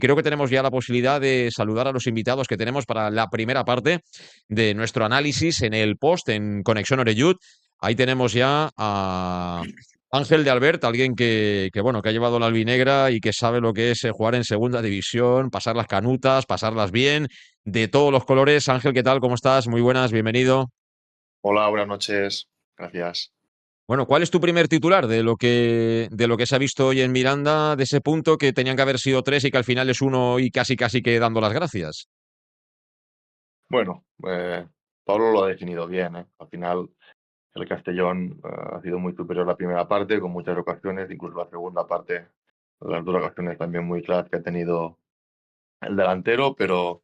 creo que tenemos ya la posibilidad de saludar a los invitados que tenemos para la primera parte de nuestro análisis en el post, en Conexión Oreyud. Ahí tenemos ya a Ángel de Albert, alguien bueno, que ha llevado la albinegra y que sabe lo que es jugar en segunda división, pasar las canutas, pasarlas bien, de todos los colores. Ángel, ¿qué tal? ¿Cómo estás? Muy buenas, bienvenido. Hola, buenas noches. Gracias. Bueno, ¿cuál es tu primer titular de lo que se ha visto hoy en Miranda, de ese punto que tenían que haber sido tres y que al final es uno y casi casi que dando las gracias? Bueno, Pablo lo ha definido bien, ¿eh? Al final, el Castellón ha sido muy superior la primera parte, con muchas ocasiones, incluso la segunda parte, las dos ocasiones también muy claras que ha tenido el delantero, pero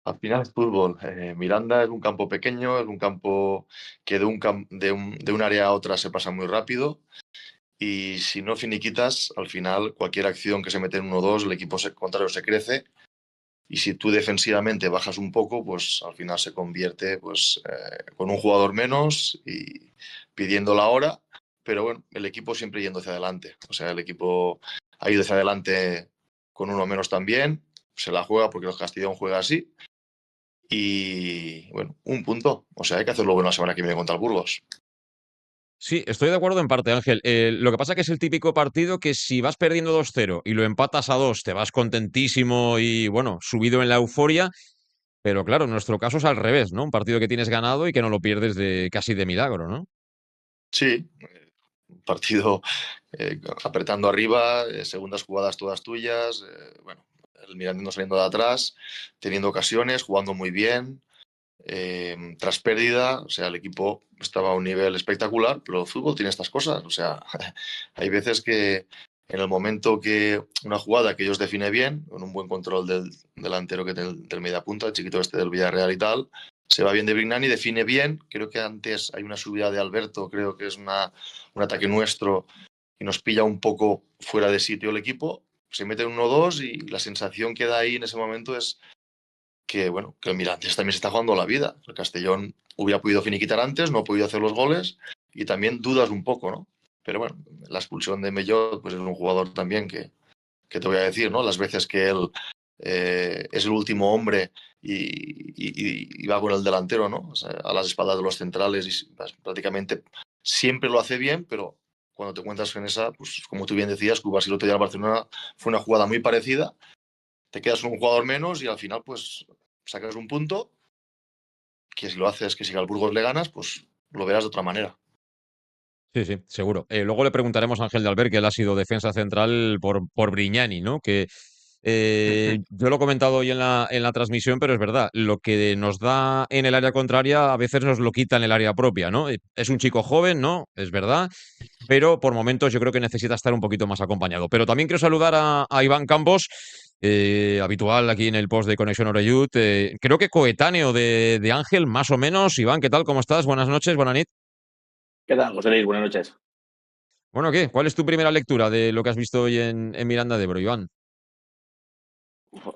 al final es fútbol. Miranda es un campo pequeño, es un campo que de un área a otra se pasa muy rápido. Y si no finiquitas, al final cualquier acción que se mete en 1-2, el equipo contrario se crece. Y si tú defensivamente bajas un poco, pues al final se convierte pues, con un jugador menos y pidiendo la hora. Pero bueno, el equipo siempre yendo hacia adelante. O sea, el equipo ha ido hacia adelante con uno menos también. Se la juega porque el Castellón juega así. Y bueno, un punto. O sea, hay que hacerlo bueno la semana que viene contra el Burgos. Sí, estoy de acuerdo en parte, Ángel. Lo que pasa que es el típico partido que si vas perdiendo 2-0 y lo empatas a 2, te vas contentísimo y, bueno, subido en la euforia. Pero claro, en nuestro caso es al revés, ¿no? Un partido que tienes ganado y que no lo pierdes casi de milagro, ¿no? Sí, un partido apretando arriba, segundas jugadas todas tuyas. Bueno, el Mirandino saliendo de atrás, teniendo ocasiones, jugando muy bien. Tras pérdida, o sea, el equipo estaba a un nivel espectacular, pero el fútbol tiene estas cosas. O sea, hay veces que en el momento que una jugada que ellos define bien, con un buen control del delantero que del mediapunta, el chiquito este del Villarreal y tal, se va bien de Brignani, define bien. Creo que antes hay una subida de Alberto, creo que es un ataque nuestro y nos pilla un poco fuera de sitio el equipo. Se mete en 1-2 y la sensación que da ahí en ese momento es que, bueno, que el Mirandés también se está jugando la vida. El Castellón hubiera podido finiquitar antes, no ha podido hacer los goles y también dudas un poco, ¿no? Pero bueno, la expulsión de Mellot, pues es un jugador también que te voy a decir, ¿no? Las veces que él es el último hombre y va con el delantero, ¿no? O sea, a las espaldas de los centrales y pues, prácticamente siempre lo hace bien, pero cuando te encuentras en esa, pues como tú bien decías, Cuba, el otro día en Barcelona fue una jugada muy parecida, te quedas con un jugador menos y al final pues sacas un punto que si lo haces, que si al Burgos le ganas, pues lo verás de otra manera. Sí, sí, seguro. Luego le preguntaremos a Ángel de Albert, que él ha sido defensa central por Brignani, ¿no? Que yo lo he comentado hoy en la transmisión, pero es verdad, lo que nos da en el área contraria a veces nos lo quita en el área propia, ¿no? Es un chico joven, ¿no? Es verdad, pero por momentos yo creo que necesita estar un poquito más acompañado. Pero también quiero saludar a Iván Campos, habitual aquí en el post de Conexión Oreyud, creo que coetáneo de Ángel, más o menos. Iván, ¿qué tal? ¿Cómo estás? Buenas noches, buenas nit. ¿Qué tal, José Luis? Buenas noches. Bueno, ¿qué? ¿Cuál es tu primera lectura de lo que has visto hoy en Miranda de Ebro, Iván?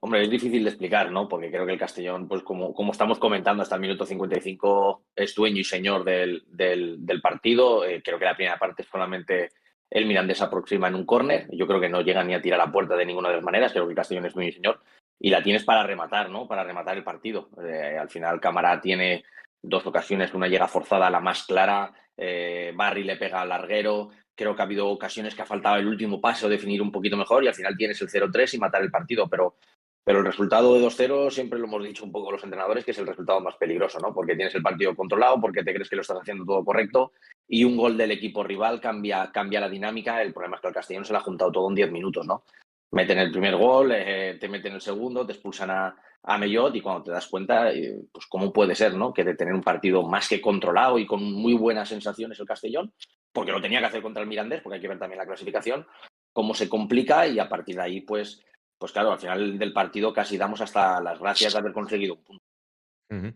Hombre, es difícil de explicar, ¿no? Porque creo que el Castellón, pues como estamos comentando hasta el minuto 55, es dueño y señor del partido. Creo que la primera parte solamente el Mirandés aproxima en un córner. Yo creo que no llega ni a tirar a puerta de ninguna de las maneras. Creo que el Castellón es dueño y señor. Y la tienes para rematar, ¿no? Para rematar el partido. Al final, Camará tiene dos ocasiones. Una llega forzada, la más clara. Barry le pega al larguero. Creo que ha habido ocasiones que ha faltado el último paso, definir un poquito mejor y al final tienes el 0-3 y matar el partido. Pero el resultado de 2-0 siempre lo hemos dicho un poco los entrenadores, que es el resultado más peligroso, ¿no? Porque tienes el partido controlado, porque te crees que lo estás haciendo todo correcto y un gol del equipo rival cambia la dinámica. El problema es que el Castellón se lo ha juntado todo en 10 minutos, ¿no? Meten el primer gol, te meten el segundo, te expulsan a Mellot y cuando te das cuenta, pues cómo puede ser, ¿no? Que de tener un partido más que controlado y con muy buenas sensaciones el Castellón, porque lo tenía que hacer contra el Mirandés, porque hay que ver también la clasificación, cómo se complica y a partir de ahí, pues claro, al final del partido casi damos hasta las gracias de haber conseguido un punto. Ujú.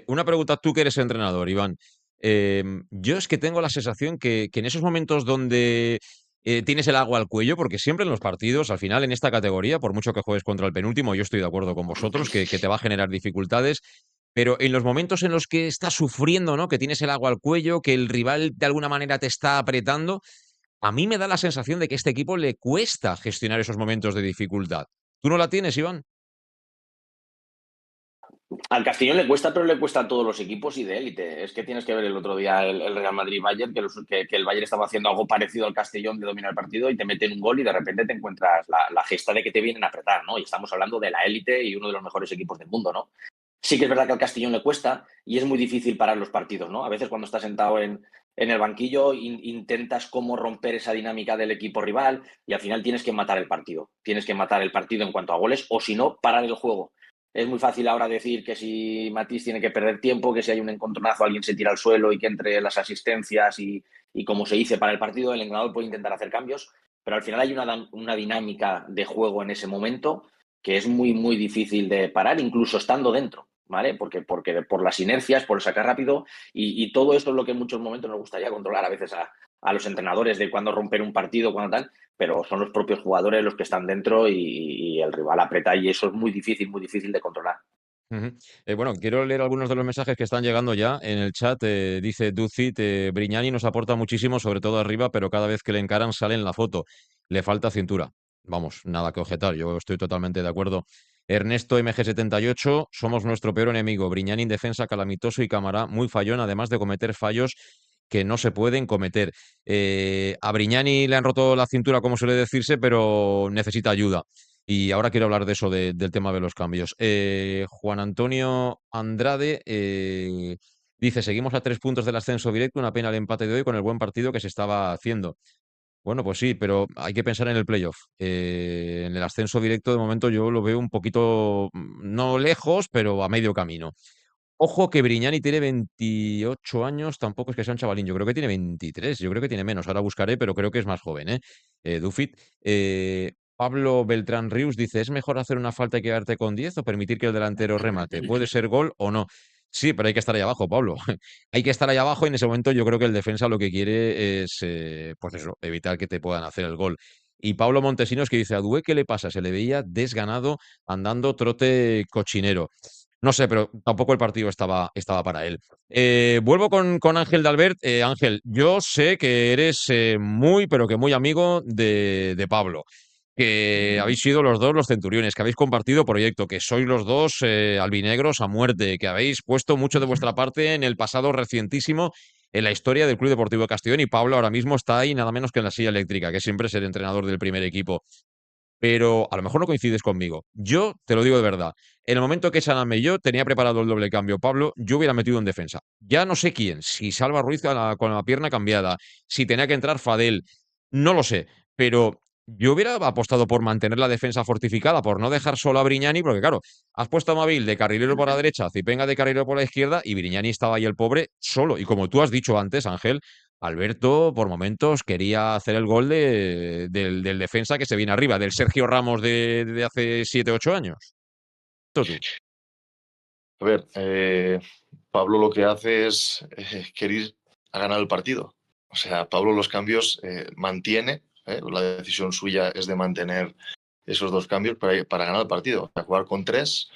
Una pregunta, tú que eres entrenador, Iván. Yo es que tengo la sensación que en esos momentos donde tienes el agua al cuello, porque siempre en los partidos, al final en esta categoría, por mucho que juegues contra el penúltimo, yo estoy de acuerdo con vosotros, que te va a generar dificultades, pero en los momentos en los que estás sufriendo, ¿no? Que tienes el agua al cuello, que el rival de alguna manera te está apretando, a mí me da la sensación de que a este equipo le cuesta gestionar esos momentos de dificultad. ¿Tú no la tienes, Iván? Al Castellón le cuesta, pero le cuesta a todos los equipos y de élite. Es que tienes que ver el otro día el Real Madrid-Bayern, que el Bayern estaba haciendo algo parecido al Castellón de dominar el partido y te meten un gol y de repente te encuentras la gesta de que te vienen a apretar, ¿no? Y estamos hablando de la élite y uno de los mejores equipos del mundo, ¿no? Sí que es verdad que al Castellón le cuesta y es muy difícil parar los partidos, ¿no? A veces cuando estás sentado en el banquillo intentas cómo romper esa dinámica del equipo rival y al final tienes que matar el partido. Tienes que matar el partido en cuanto a goles o si no, parar el juego. Es muy fácil ahora decir que si Matís tiene que perder tiempo, que si hay un encontronazo alguien se tira al suelo y que entre las asistencias y como se dice para el partido, el entrenador puede intentar hacer cambios, pero al final hay una dinámica de juego en ese momento que es muy, muy difícil de parar, incluso estando dentro, ¿vale? Porque por las inercias, por sacar rápido y todo eso es lo que en muchos momentos nos gustaría controlar a veces a los entrenadores de cuándo romper un partido, cuándo tal, pero son los propios jugadores los que están dentro y el rival aprieta y eso es muy difícil de controlar. Ujú. Bueno, quiero leer algunos de los mensajes que están llegando ya en el chat. Dice Ducit, Brignani nos aporta muchísimo, sobre todo arriba, pero cada vez que le encaran sale en la foto. Le falta cintura. Vamos, nada que objetar, yo estoy totalmente de acuerdo. Ernesto MG78, somos nuestro peor enemigo. Brignani en defensa, calamitoso y Camará muy fallón, además de cometer fallos que no se pueden cometer. A Brignani le han roto la cintura, como suele decirse, pero necesita ayuda. Y ahora quiero hablar de eso, del tema de los cambios. Juan Antonio Andrade dice, seguimos a 3 puntos del ascenso directo, una pena el empate de hoy con el buen partido que se estaba haciendo. Bueno, pues sí, pero hay que pensar en el playoff. En el ascenso directo, de momento, yo lo veo un poquito, no lejos, pero a medio camino. Ojo que Brignani tiene 28 años, tampoco es que sea un chavalín, yo creo que tiene 23, yo creo que tiene menos, ahora buscaré, pero creo que es más joven, ¿eh? Dufit. Pablo Beltrán Rius dice, ¿es mejor hacer una falta y quedarte con 10 o permitir que el delantero remate? ¿Puede ser gol o no? Sí, pero hay que estar ahí abajo, Pablo. Hay que estar ahí abajo y en ese momento yo creo que el defensa lo que quiere es, pues eso, evitar que te puedan hacer el gol. Y Pablo Montesinos que dice, a Due, ¿qué le pasa? Se le veía desganado, andando trote cochinero. No sé, pero tampoco el partido estaba para él. Vuelvo con Ángel de Albert. Ángel, yo sé que eres muy, pero que muy amigo de Pablo, que habéis sido los dos los centuriones, que habéis compartido proyecto, que sois los dos albinegros a muerte, que habéis puesto mucho de vuestra parte en el pasado recientísimo en la historia del Club Deportivo Castellón y Pablo ahora mismo está ahí nada menos que en la silla eléctrica, que siempre es el entrenador del primer equipo, pero a lo mejor no coincides conmigo. Yo te lo digo de verdad. En el momento que echan a Melló, tenía preparado el doble cambio Pablo, yo hubiera metido en defensa. Ya no sé quién, si Salva Ruiz con la pierna cambiada, si tenía que entrar Fadel, no lo sé, pero yo hubiera apostado por mantener la defensa fortificada, por no dejar solo a Brignani, porque claro, has puesto a Mabil de carrilero por la derecha, Zipenga de carrilero por la izquierda y Brignani estaba ahí el pobre solo. Y como tú has dicho antes, Ángel, Alberto, por momentos, quería hacer el gol del defensa que se viene arriba, del Sergio Ramos de hace 7, 8 años. Tú. A ver, Pablo lo que hace es querer a ganar el partido. O sea, Pablo los cambios mantiene, la decisión suya es de mantener esos dos cambios para ganar el partido. A jugar con 3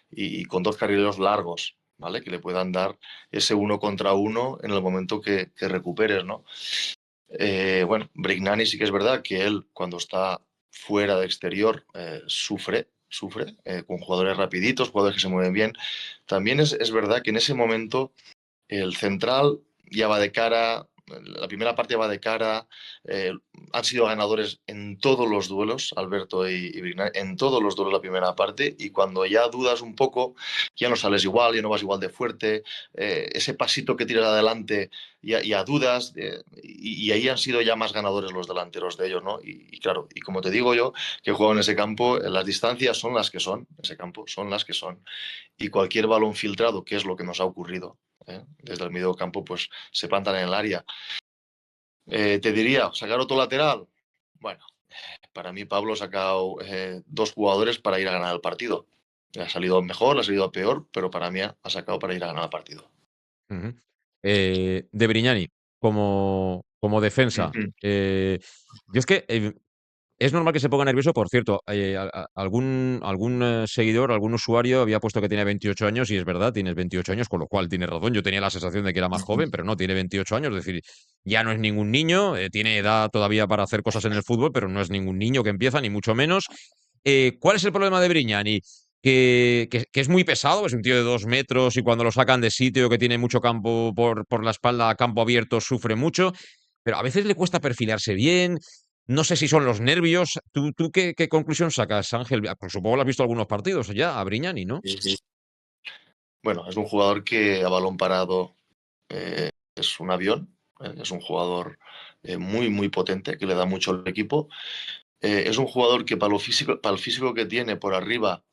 y con 2 carrileros largos, ¿vale? Que le puedan dar ese 1 contra 1 en el momento que recuperes, ¿no? Bueno, Brignani sí que es verdad que él cuando está fuera de exterior sufre con jugadores rapiditos, jugadores que se mueven bien. También es verdad que en ese momento el central ya va de cara, la primera parte va de cara, han sido ganadores en todos los duelos, Alberto y Brignani, en todos los duelos la primera parte, y cuando ya dudas un poco, ya no sales igual, ya no vas igual de fuerte, ese pasito que tiras adelante, ya dudas, y ahí han sido ya más ganadores los delanteros de ellos, ¿no? Y claro, y como te digo yo, que juego en ese campo, las distancias son las que son, ese campo son las que son, y cualquier balón filtrado, que es lo que nos ha ocurrido, desde el medio campo, pues se plantan en el área. Te diría, sacar otro lateral. Bueno, para mí Pablo ha sacado 2 jugadores para ir a ganar el partido. Ha salido mejor, ha salido peor, pero para mí ha sacado para ir a ganar el partido. Uh-huh. De Brignani, como defensa. Uh-huh. Yo es que es normal que se ponga nervioso, por cierto. Algún seguidor, algún usuario había puesto que tiene 28 años y es verdad, tienes 28 años, con lo cual tienes razón. Yo tenía la sensación de que era más joven, pero no, tiene 28 años, es decir, ya no es ningún niño, tiene edad todavía para hacer cosas en el fútbol, pero no es ningún niño que empieza, ni mucho menos. ¿Cuál es el problema de Brignani? Que es muy pesado, es un tío de 2 metros y cuando lo sacan de sitio, que tiene mucho campo por la espalda, campo abierto, sufre mucho, pero a veces le cuesta perfilarse bien. No sé si son los nervios. ¿Tú qué conclusión sacas, Ángel? Pues supongo que lo has visto algunos partidos ya a Brignani, ¿no? Sí. Bueno, es un jugador que a balón parado es un avión, es un jugador muy, muy potente, que le da mucho al equipo. Es un jugador que para el físico que tiene por arriba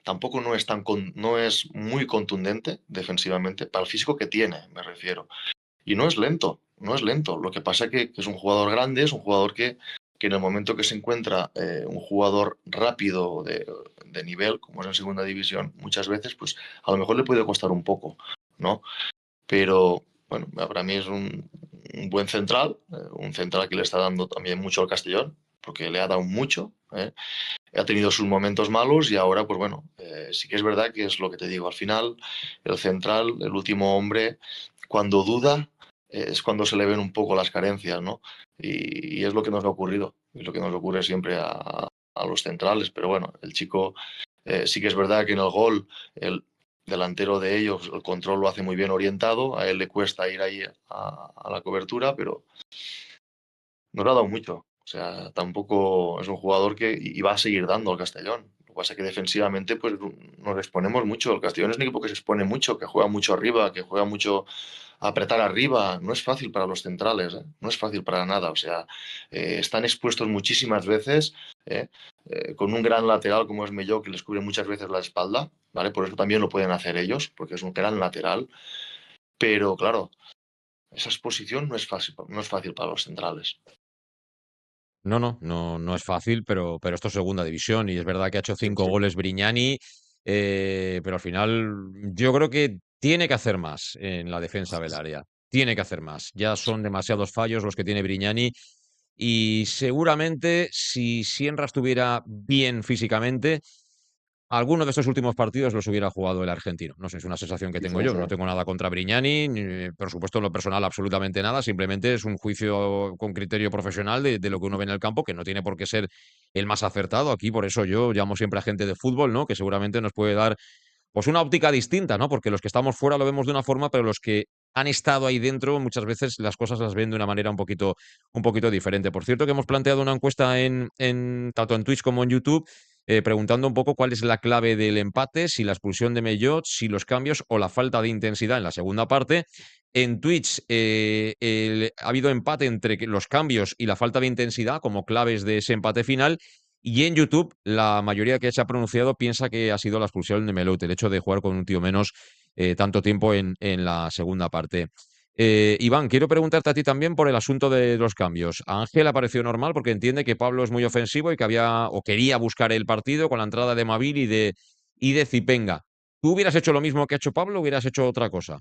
tampoco no es muy contundente defensivamente, para el físico que tiene, me refiero. Y no es lento, no es lento. Lo que pasa que es un jugador grande, es un jugador que en el momento que se encuentra un jugador rápido de nivel, como es en segunda división, muchas veces, pues a lo mejor le puede costar un poco, ¿no? Pero bueno, para mí es un buen central, un central que le está dando también mucho al Castellón, porque le ha dado mucho, ¿eh? Ha tenido sus momentos malos y ahora, pues bueno, sí que es verdad que es lo que te digo. Al final, el central, el último hombre, cuando duda, es cuando se le ven un poco las carencias, ¿no? Y es lo que nos ha ocurrido, y lo que nos ocurre siempre a los centrales. Pero bueno, el chico, sí que es verdad que en el gol, el delantero de ellos, el control lo hace muy bien orientado, a él le cuesta ir ahí a la cobertura, pero nos ha dado mucho. O sea, tampoco es un jugador que y va a seguir dando al Castellón. Lo que pasa es que defensivamente pues, nos exponemos mucho. El Castellón es un equipo que se expone mucho, que juega mucho arriba, que juega mucho a apretar arriba. No es fácil para los centrales, ¿eh? No es fácil para nada. O sea, están expuestos muchísimas veces, ¿eh? Con un gran lateral como es Melló, que les cubre muchas veces la espalda, ¿vale? Por eso también lo pueden hacer ellos, porque es un gran lateral. Pero claro, esa exposición no es fácil para los centrales. No es fácil, pero esto es segunda división y es verdad que ha hecho Sí, 5 goles Brignani, pero al final yo creo que tiene que hacer más en la defensa del área. Tiene que hacer más. Ya son demasiados fallos los que tiene Brignani y seguramente si Sienra estuviera bien físicamente, alguno de estos últimos partidos los hubiera jugado el argentino. No sé, es una sensación que tengo quizás, yo. No tengo nada contra Brignani, por supuesto, en lo personal, absolutamente nada. Simplemente es un juicio con criterio profesional de lo que uno ve en el campo, que no tiene por qué ser el más acertado. Aquí, por eso yo llamo siempre a gente de fútbol, ¿no? Que seguramente nos puede dar pues una óptica distinta, ¿no? Porque los que estamos fuera lo vemos de una forma, pero los que han estado ahí dentro muchas veces las cosas las ven de una manera un poquito diferente. Por cierto, que hemos planteado una encuesta tanto en Twitch como en YouTube, preguntando un poco cuál es la clave del empate, si la expulsión de Mellot, si los cambios o la falta de intensidad en la segunda parte. En Twitch ha habido empate entre los cambios y la falta de intensidad como claves de ese empate final. Y en YouTube, la mayoría que se ha pronunciado piensa que ha sido la expulsión de Mellot, el hecho de jugar con un tío menos tanto tiempo en la segunda parte. Iván, quiero preguntarte a ti también por el asunto de los cambios. A Ángel ha parecido normal porque entiende que Pablo es muy ofensivo y que había o quería buscar el partido con la entrada de Mavil y de Zipenga. ¿Tú hubieras hecho lo mismo que ha hecho Pablo o hubieras hecho otra cosa?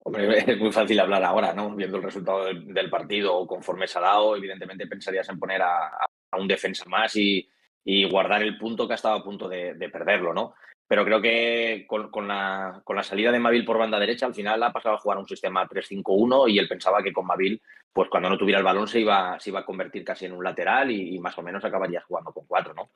Hombre, es muy fácil hablar ahora, ¿no? Viendo el resultado del partido o conforme se ha dado, evidentemente pensarías en poner a un defensa más y guardar el punto que ha estado a punto de perderlo, ¿no? Pero creo que con la salida de Mavil por banda derecha, al final ha pasado a jugar un sistema 3-5-1 y él pensaba que con Mavil, pues cuando no tuviera el balón se iba a convertir casi en un lateral y más o menos acabaría jugando con cuatro, ¿no?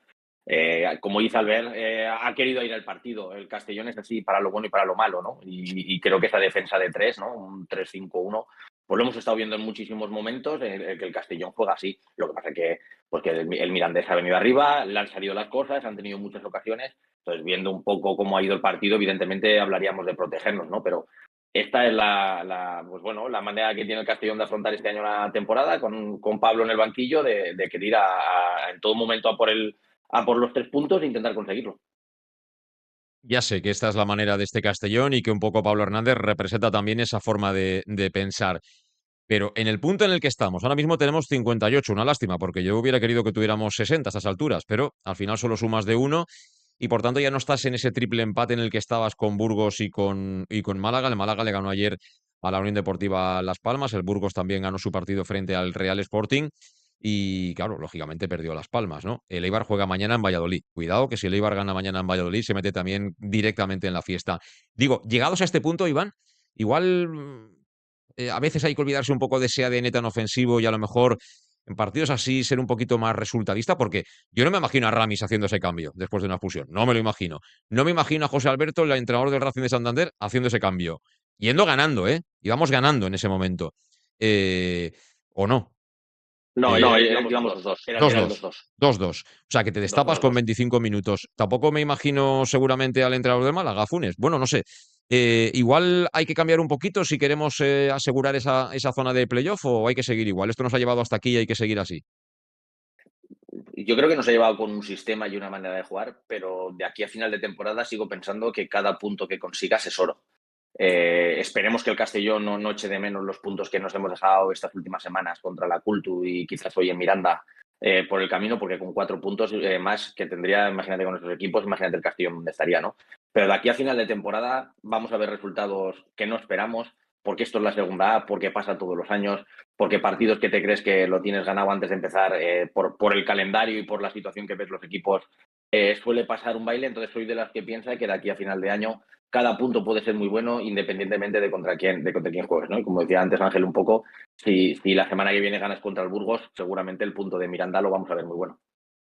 Como dice Albert, ha querido ir al partido. El Castellón es así para lo bueno y para lo malo, ¿no? Y creo que esa defensa de tres, ¿no? Un 3-5-1, pues lo hemos estado viendo en muchísimos momentos, que el Castellón juega así. Lo que pasa es que, pues que el Mirandés ha venido arriba, le han salido las cosas, han tenido muchas ocasiones. Entonces, viendo un poco cómo ha ido el partido, evidentemente hablaríamos de protegernos, ¿no? Pero esta es pues bueno, la manera que tiene el Castellón de afrontar este año la temporada, con Pablo en el banquillo, de querer ir en todo momento a por los 3 puntos e intentar conseguirlo. Ya sé que esta es la manera de este Castellón y que un poco Pablo Hernández representa también esa forma de pensar. Pero en el punto en el que estamos, ahora mismo tenemos 58, una lástima, porque yo hubiera querido que tuviéramos 60 a estas alturas, pero al final solo sumas de uno y por tanto ya no estás en ese triple empate en el que estabas con Burgos y con Málaga. El Málaga le ganó ayer a la Unión Deportiva Las Palmas, el Burgos también ganó su partido frente al Real Sporting y claro, lógicamente perdió Las Palmas, ¿no? El Eibar juega mañana en Valladolid. Cuidado que si el Eibar gana mañana en Valladolid se mete también directamente en la fiesta. Digo, llegados a este punto, Iván, igual a veces hay que olvidarse un poco de ese ADN tan ofensivo y a lo mejor en partidos así ser un poquito más resultadista, porque yo no me imagino a Ramis haciendo ese cambio después de una fusión, no me lo imagino. No me imagino a José Alberto, el entrenador del Racing de Santander, haciendo ese cambio. Yendo ganando, ¿eh? Íbamos ganando en ese momento. Eh, ¿O no? No, Eh, íbamos los dos. Eran 2-2. 2-2. 2-2. O sea, que te destapas con 2-2. 25 minutos. Tampoco me imagino seguramente al entrenador de Málaga, Funes. Bueno, no sé. Igual hay que cambiar un poquito si queremos asegurar esa zona de playoff o hay que seguir igual. Esto nos ha llevado hasta aquí y hay que seguir así. Yo creo que nos ha llevado con un sistema y una manera de jugar, pero de aquí a final de temporada sigo pensando que cada punto que consigas es oro. Esperemos que el Castellón no eche de menos los puntos que nos hemos dejado estas últimas semanas contra la Cultu y quizás hoy en Miranda por el camino, porque con 4 puntos más que tendría, imagínate con nuestros equipos, imagínate el Castellón donde estaría, ¿no? Pero de aquí a final de temporada vamos a ver resultados que no esperamos, porque esto es la segunda A, porque pasa todos los años, porque partidos que te crees que lo tienes ganado antes de empezar por el calendario y por la situación que ves los equipos, suele pasar un baile. Entonces soy de las que piensa que de aquí a final de año cada punto puede ser muy bueno independientemente de contra quién juegues, ¿no? Y como decía antes Ángel un poco, si la semana que viene ganas contra el Burgos, seguramente el punto de Miranda lo vamos a ver muy bueno.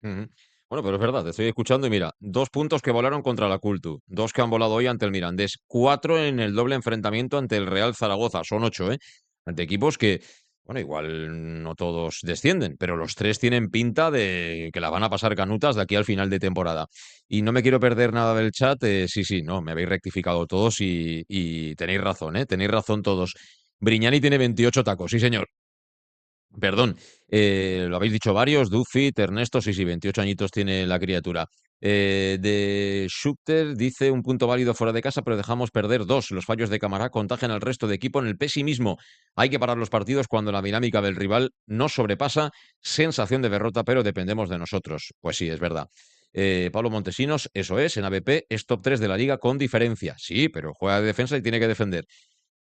Ujú. Bueno, pero es verdad, te estoy escuchando y mira, 2 puntos que volaron contra la Cultu, 2 que han volado hoy ante el Mirandés, 4 en el doble enfrentamiento ante el Real Zaragoza, son 8, ¿eh? Ante equipos que, bueno, igual no todos descienden, pero los 3 tienen pinta de que la van a pasar canutas de aquí al final de temporada. Y no me quiero perder nada del chat, sí, no, me habéis rectificado todos y tenéis razón, ¿eh? Tenéis razón todos. Briñani tiene 28 tacos, sí señor. Perdón, lo habéis dicho varios, Dufit, Ernesto, sí, 28 añitos tiene la criatura. De Schuster dice un punto válido fuera de casa, pero dejamos perder 2. Los fallos de Camará contagian al resto de equipo en el pesimismo. Hay que parar los partidos cuando la dinámica del rival nos sobrepasa. Sensación de derrota, pero dependemos de nosotros. Pues sí, es verdad. Pablo Montesinos, eso es, en ABP es top 3 de la liga con diferencia. Sí, pero juega de defensa y tiene que defender.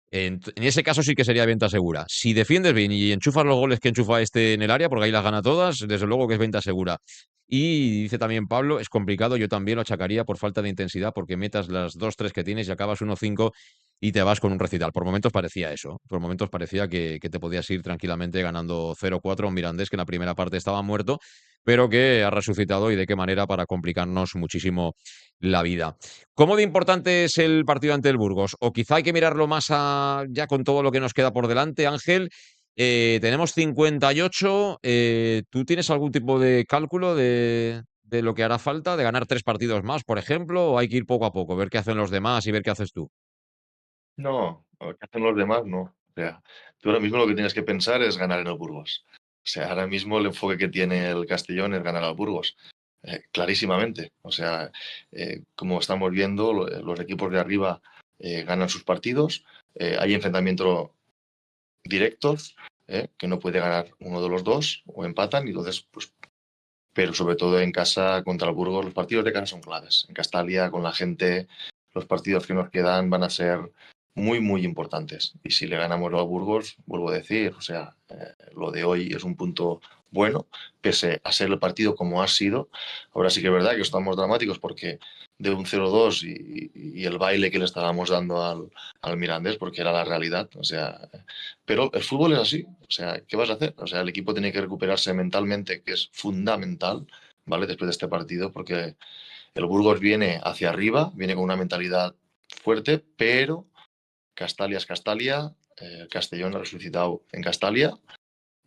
En ese caso sí que sería venta segura. Si defiendes bien y enchufas los goles que enchufa este en el área, porque ahí las gana todas, desde luego que es venta segura. Y dice también Pablo, es complicado, yo también lo achacaría por falta de intensidad, porque metas las 2-3 que tienes y acabas 1-5 y te vas con un recital. Por momentos parecía eso. Por momentos parecía que te podías ir tranquilamente ganando 0-4 a un Mirandés que en la primera parte estaba muerto, pero que ha resucitado y de qué manera para complicarnos muchísimo la vida. ¿Cómo de importante es el partido ante el Burgos? O quizá hay que mirarlo más ya con todo lo que nos queda por delante, Ángel. Tenemos 58. ¿Tú tienes algún tipo de cálculo de lo que hará falta? ¿De ganar 3 partidos más, por ejemplo? ¿O hay que ir poco a poco, ver qué hacen los demás y ver qué haces tú? No, lo que hacen los demás no. O sea, tú ahora mismo lo que tienes que pensar es ganar en el Burgos. O sea, ahora mismo el enfoque que tiene el Castellón es ganar al Burgos. Clarísimamente. O sea, como estamos viendo, los equipos de arriba ganan sus partidos. Hay enfrentamientos directos, que no puede ganar uno de los dos o empatan. Y entonces, pues, pero sobre todo en casa contra el Burgos, los partidos de casa son claves. En Castalia, con la gente, los partidos que nos quedan van a ser muy, muy importantes. Y si le ganamos al Burgos, vuelvo a decir, o sea, lo de hoy es un punto bueno, pese a ser el partido como ha sido. Ahora sí que es verdad que estamos dramáticos porque de un 0-2 y el baile que le estábamos dando al Mirandés, porque era la realidad, o sea, pero el fútbol es así, o sea, ¿qué vas a hacer? O sea, el equipo tiene que recuperarse mentalmente, que es fundamental, ¿vale? Después de este partido, porque el Burgos viene hacia arriba, viene con una mentalidad fuerte, pero Castalia es Castalia, Castellón ha resucitado en Castalia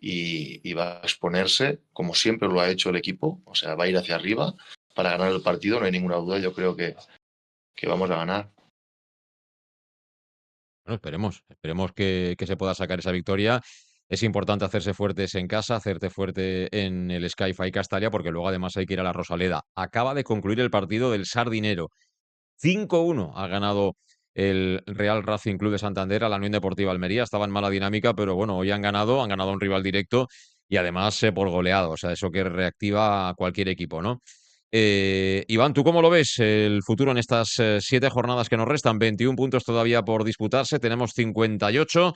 y va a exponerse, como siempre lo ha hecho el equipo, o sea, va a ir hacia arriba para ganar el partido, no hay ninguna duda, yo creo que vamos a ganar. Bueno, esperemos que se pueda sacar esa victoria. Es importante hacerse fuertes en casa, hacerte fuerte en el Sky-Fi Castalia, porque luego además hay que ir a la Rosaleda. Acaba de concluir el partido del Sardinero. 5-1 ha ganado el Real Racing Club de Santander a la Unión Deportiva Almería. Estaba en mala dinámica, pero bueno, hoy han ganado a un rival directo y además por goleado. O sea, eso que reactiva a cualquier equipo, ¿no? Iván, ¿tú cómo lo ves el futuro en estas 7 jornadas que nos restan? 21 puntos todavía por disputarse, tenemos 58.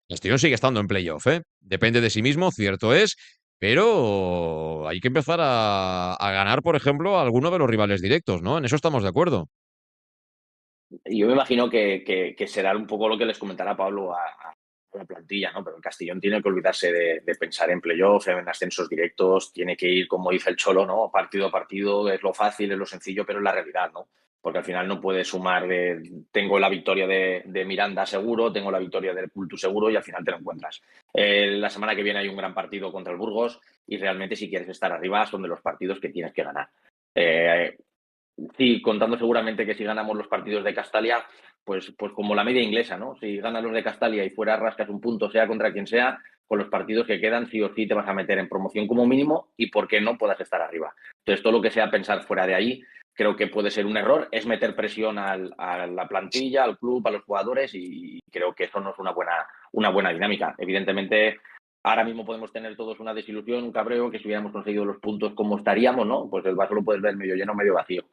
Castellón sigue estando en playoff, ¿eh? Depende de sí mismo, cierto es, pero hay que empezar a ganar, por ejemplo, a alguno de los rivales directos, ¿no? En eso estamos de acuerdo. Yo me imagino que será un poco lo que les comentará Pablo la plantilla, ¿no? Pero el Castellón tiene que olvidarse de pensar en playoff, en ascensos directos, tiene que ir, como dice el Cholo, ¿no? Partido a partido, es lo fácil, es lo sencillo, pero es la realidad, ¿no? Porque al final no puedes sumar tengo la victoria de Miranda seguro, tengo la victoria del Cultus seguro y al final te lo encuentras. La semana que viene hay un gran partido contra el Burgos y realmente si quieres estar arriba son de los partidos que tienes que ganar. Sí, contando seguramente que si ganamos los partidos de Castalia, pues como la media inglesa, ¿no? Si ganas los de Castalia y fuera rascas un punto, sea contra quien sea, con los partidos que quedan, sí o sí te vas a meter en promoción como mínimo y por qué no puedas estar arriba. Entonces, todo lo que sea pensar fuera de ahí, creo que puede ser un error, es meter presión a la plantilla, al club, a los jugadores y creo que eso no es una buena dinámica. Evidentemente, ahora mismo podemos tener todos una desilusión, un cabreo, que si hubiéramos conseguido los puntos, ¿cómo estaríamos, no? Pues el vaso lo puedes ver medio lleno, medio vacío.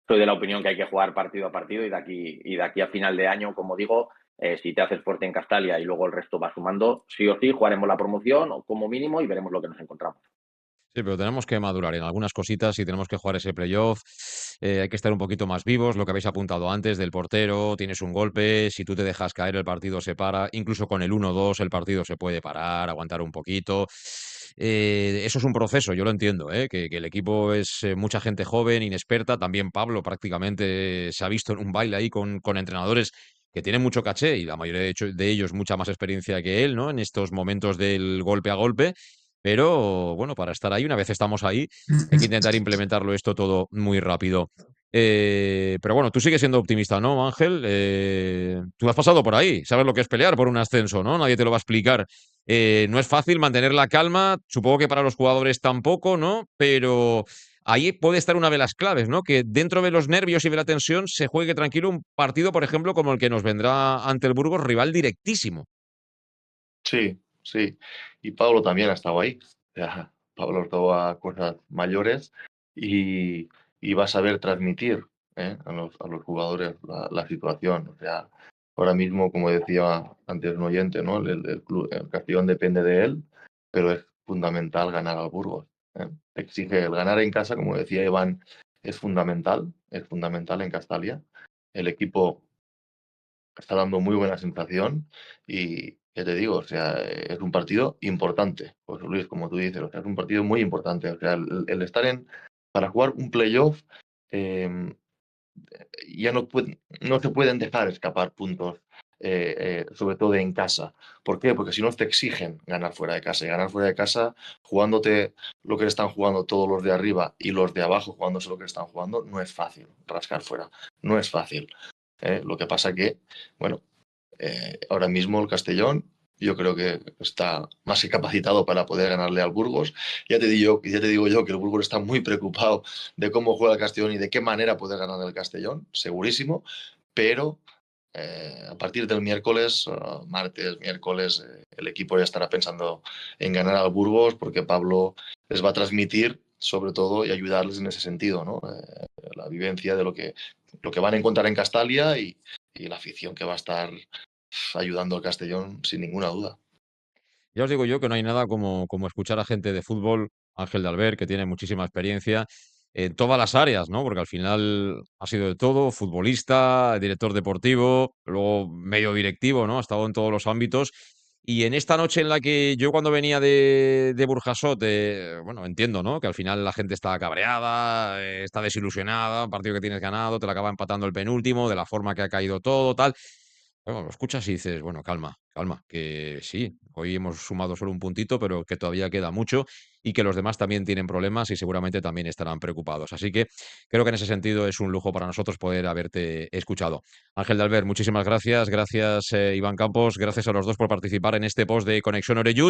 Soy de la opinión que hay que jugar partido a partido y de aquí a final de año, como digo, si te haces fuerte en Castalia y luego el resto va sumando, sí o sí jugaremos la promoción o como mínimo y veremos lo que nos encontramos. Sí, pero tenemos que madurar en algunas cositas y tenemos que jugar ese playoff. Hay que estar un poquito más vivos, lo que habéis apuntado antes del portero, tienes un golpe, si tú te dejas caer el partido se para, incluso con el 1-2 el partido se puede parar, aguantar un poquito. Eso es un proceso, yo lo entiendo, que el equipo es mucha gente joven, inexperta, también Pablo prácticamente se ha visto en un baile ahí con entrenadores que tienen mucho caché y la mayoría de ellos mucha más experiencia que él, ¿no? En estos momentos del golpe a golpe. Pero bueno, para estar ahí, una vez estamos ahí, hay que intentar implementarlo esto todo muy rápido. Pero bueno, tú sigues siendo optimista, ¿no, Ángel? Tú has pasado por ahí, sabes lo que es pelear por un ascenso, ¿no? Nadie te lo va a explicar. No es fácil mantener la calma, supongo que para los jugadores tampoco, ¿no? Pero ahí puede estar una de las claves, ¿no? Que dentro de los nervios y de la tensión se juegue tranquilo un partido, por ejemplo, como el que nos vendrá ante el Burgos, rival directísimo. Sí, sí. Y Pablo también ha estado ahí. O sea, Pablo estado a cosas mayores y, y va a saber transmitir, a los jugadores la situación. O sea, ahora mismo, como decía antes un oyente, ¿no? El Castellón depende de él, pero es fundamental ganar al Burgos. Exige el ganar en casa, como decía Iván, es fundamental en Castalia. El equipo está dando muy buena sensación y ya te digo, o sea, es un partido importante, pues Luis, como tú dices, o sea, es un partido muy importante, o sea, el estar para jugar un playoff, eh, ya no se pueden dejar escapar puntos, sobre todo en casa. ¿Por qué? Porque si no te exigen ganar fuera de casa, y ganar fuera de casa, jugándote lo que están jugando todos los de arriba y los de abajo jugándose lo que están jugando, no es fácil rascar fuera, no es fácil. Lo que pasa que, bueno, ahora mismo el Castellón yo creo que está más que capacitado para poder ganarle al Burgos. Ya te digo yo que el Burgos está muy preocupado de cómo juega el Castellón y de qué manera poder ganar el Castellón, segurísimo, pero a partir del miércoles, martes, miércoles, el equipo ya estará pensando en ganar al Burgos porque Pablo les va a transmitir sobre todo y ayudarles en ese sentido, ¿no? La vivencia de lo que van a encontrar en Castalia y la afición que va a estar ayudando al Castellón sin ninguna duda. Ya os digo yo que no hay nada como escuchar a gente de fútbol, Ángel de Albert, que tiene muchísima experiencia en todas las áreas, ¿no? Porque al final ha sido de todo, futbolista, director deportivo, luego medio directivo, ¿no? Ha estado en todos los ámbitos. Y en esta noche en la que yo cuando venía de Burjasot, bueno, entiendo, ¿no? Que al final la gente está cabreada, está desilusionada, un partido que tienes ganado, te lo acaba empatando el penúltimo, de la forma que ha caído todo, tal. Bueno, lo escuchas y dices, bueno, calma, calma, que sí, hoy hemos sumado solo un puntito, pero que todavía queda mucho y que los demás también tienen problemas y seguramente también estarán preocupados. Así que creo que en ese sentido es un lujo para nosotros poder haberte escuchado. Ángel de Albert, muchísimas gracias. Gracias, Iván Campos. Gracias a los dos por participar en este post de Conexión Oreyud.